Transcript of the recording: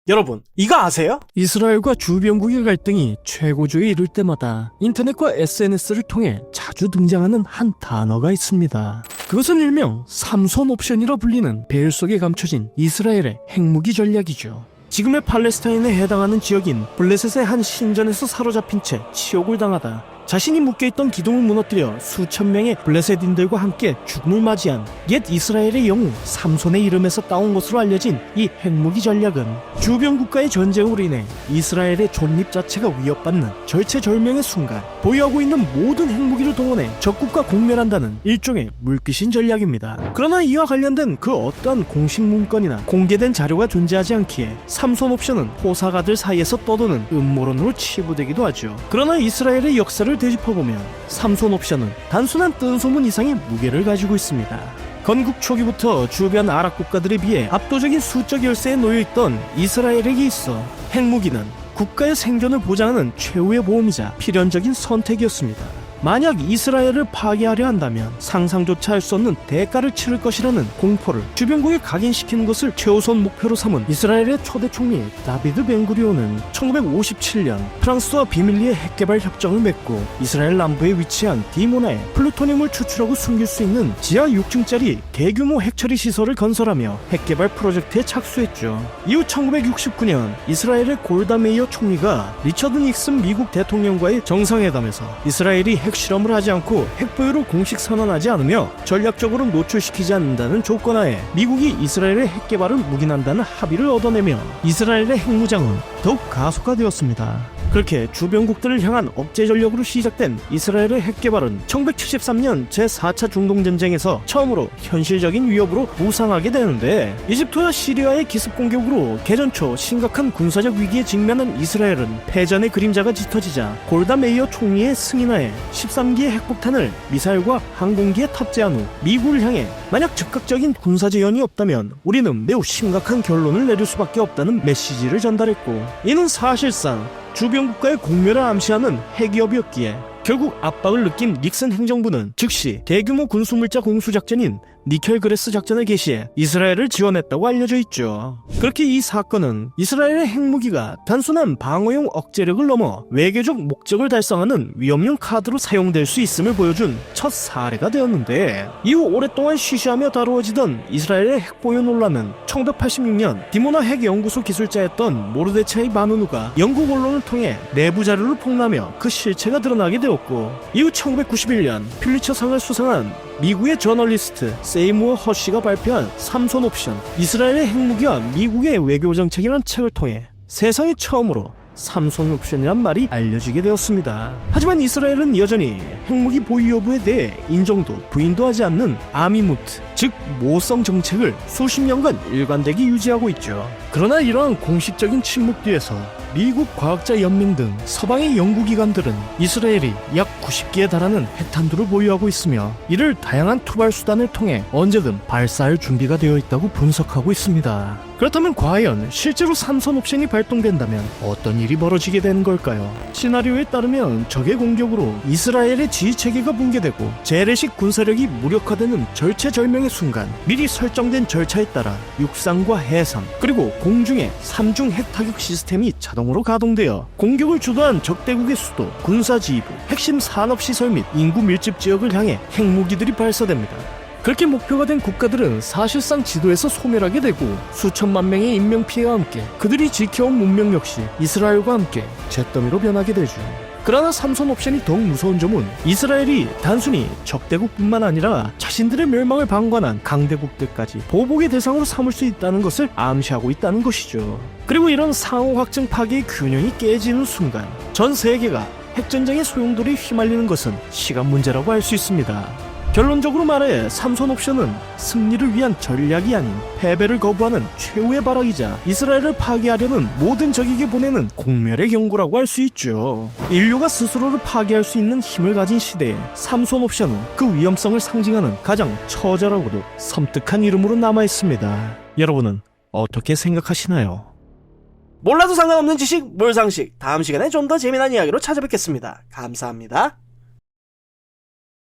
여러분, 이거 아세요? 이스라엘과 주변국의 갈등이 최고조에 이를 때마다 인터넷과 SNS를 통해 자주 등장하는 한 단어가 있습니다. 그것은 일명 삼손 옵션이라 불리는 베일 속에 감춰진 이스라엘의 핵무기 전략이죠. 지금의 팔레스타인에 해당하는 지역인 블레셋의 한 신전에서 사로잡힌 채 치욕을 당하다 자신이 묶여있던 기둥을 무너뜨려 수천 명의 블레셋인들과 함께 죽음을 맞이한 옛 이스라엘의 영웅 삼손의 이름에서 따온 것으로 알려진 이 핵무기 전략은 주변 국가의 전쟁으로 인해 이스라엘의 존립 자체가 위협받는 절체절명의 순간 보유하고 있는 모든 핵무기를 동원해 적국과 공멸한다는 일종의 물귀신 전략입니다. 그러나 이와 관련된 그 어떠한 공식 문건이나 공개된 자료가 존재하지 않기에 삼손 옵션은 호사가들 사이에서 떠도는 음모론으로 치부되기도 하죠. 그러나 이스라엘의 역사를 되짚어보면 삼손 옵션은 단순한 뜬소문 이상의 무게를 가지고 있습니다. 건국 초기부터 주변 아랍 국가들에 비해 압도적인 수적 열세에 놓여있던 이스라엘에게 있어 핵무기는 국가의 생존을 보장하는 최후의 보험이자 필연적인 선택이었습니다. 만약 이스라엘을 파괴하려 한다면 상상조차 할 수 없는 대가를 치를 것이라는 공포를 주변국에 각인시키는 것을 최우선 목표로 삼은 이스라엘의 초대 총리 다비드 벤구리온은 1957년 프랑스와 비밀리에 핵개발 협정을 맺고 이스라엘 남부에 위치한 디모나에 플루토늄을 추출하고 숨길 수 있는 지하 6층짜리 대규모 핵처리 시설을 건설하며 핵개발 프로젝트에 착수했죠. 이후 1969년 이스라엘의 골다 메이어 총리가 리처드 닉슨 미국 대통령과의 정상회담에서 이스라엘이 핵실험을 하지 않고 핵보유를 공식 선언하지 않으며 전략적으로 노출시키지 않는다는 조건하에 미국이 이스라엘의 핵개발을 묵인한다는 합의를 얻어내며 이스라엘의 핵무장은 더욱 가속화되었습니다. 그렇게 주변국들을 향한 억제 전력으로 시작된 이스라엘의 핵개발은 1973년 제4차 중동전쟁에서 처음으로 현실적인 위협으로 부상하게 되는데 이집트와 시리아의 기습 공격으로 개전 초 심각한 군사적 위기에 직면한 이스라엘은 패전의 그림자가 짙어지자 골다 메이어 총리의 승인하에 13기의 핵폭탄을 미사일과 항공기에 탑재한 후 미국을 향해 만약 즉각적인 군사 제한이 없다면 우리는 매우 심각한 결론을 내릴 수밖에 없다는 메시지를 전달했고 이는 사실상 주변 국가의 공멸을 암시하는 핵위협이었기에 결국 압박을 느낀 닉슨 행정부는 즉시 대규모 군수물자 공수작전인 니켈그레스 작전을 개시해 이스라엘을 지원했다고 알려져 있죠. 그렇게 이 사건은 이스라엘의 핵무기가 단순한 방어용 억제력을 넘어 외교적 목적을 달성하는 위험용 카드로 사용될 수 있음을 보여준 첫 사례가 되었는데 이후 오랫동안 쉬쉬하며 다루어지던 이스라엘의 핵보유 논란은 1986년 디모나 핵연구소 기술자였던 모르데차이 바누누가 영국 언론을 통해 내부 자료를 폭로하며 그 실체가 드러나게 되었고 이후 1991년 퓰리처상을 수상한 미국의 저널리스트 세이무어 허쉬가 발표한 삼손 옵션 이스라엘의 핵무기와 미국의 외교정책이라는 책을 통해 세상에 처음으로 삼손 옵션이란 말이 알려지게 되었습니다. 하지만 이스라엘은 여전히 핵무기 보유 여부에 대해 인정도 부인도 하지 않는 아미무트, 즉 모성 정책을 수십 년간 일관되게 유지하고 있죠. 그러나 이러한 공식적인 침묵 뒤에서 미국 과학자 연맹 등 서방의 연구기관들은 이스라엘이 약 90기에 달하는 핵탄두를 보유하고 있으며 이를 다양한 투발 수단을 통해 언제든 발사할 준비가 되어 있다고 분석하고 있습니다. 그렇다면 과연 실제로 삼손 옵션이 발동된다면 어떤 일이 벌어지게 되는 걸까요? 시나리오에 따르면 적의 공격으로 이스라엘의 지휘체계가 붕괴되고 재래식 군사력이 무력화되는 절체절명의 순간 미리 설정된 절차에 따라 육상과 해상 그리고 공중의 3중 핵타격 시스템이 자동으로 가동되어 공격을 주도한 적대국의 수도, 군사지휘부, 핵심 산업시설 및 인구 밀집 지역을 향해 핵무기들이 발사됩니다. 그렇게 목표가 된 국가들은 사실상 지도에서 소멸하게 되고 수천만 명의 인명피해와 함께 그들이 지켜온 문명 역시 이스라엘과 함께 잿더미로 변하게 되죠. 그러나 삼손 옵션이 더욱 무서운 점은 이스라엘이 단순히 적대국뿐만 아니라 자신들의 멸망을 방관한 강대국들까지 보복의 대상으로 삼을 수 있다는 것을 암시하고 있다는 것이죠. 그리고 이런 상호 확증 파괴의 균형이 깨지는 순간 전 세계가 핵전쟁의 소용돌이에 휘말리는 것은 시간 문제라고 할 수 있습니다. 결론적으로 말해 삼손 옵션은 승리를 위한 전략이 아닌 패배를 거부하는 최후의 발악이자 이스라엘을 파괴하려는 모든 적에게 보내는 공멸의 경고라고 할 수 있죠. 인류가 스스로를 파괴할 수 있는 힘을 가진 시대에 삼손 옵션은 그 위험성을 상징하는 가장 처절하고도 섬뜩한 이름으로 남아있습니다. 여러분은 어떻게 생각하시나요? 몰라도 상관없는 지식 몰상식 다음 시간에 좀 더 재미난 이야기로 찾아뵙겠습니다. 감사합니다.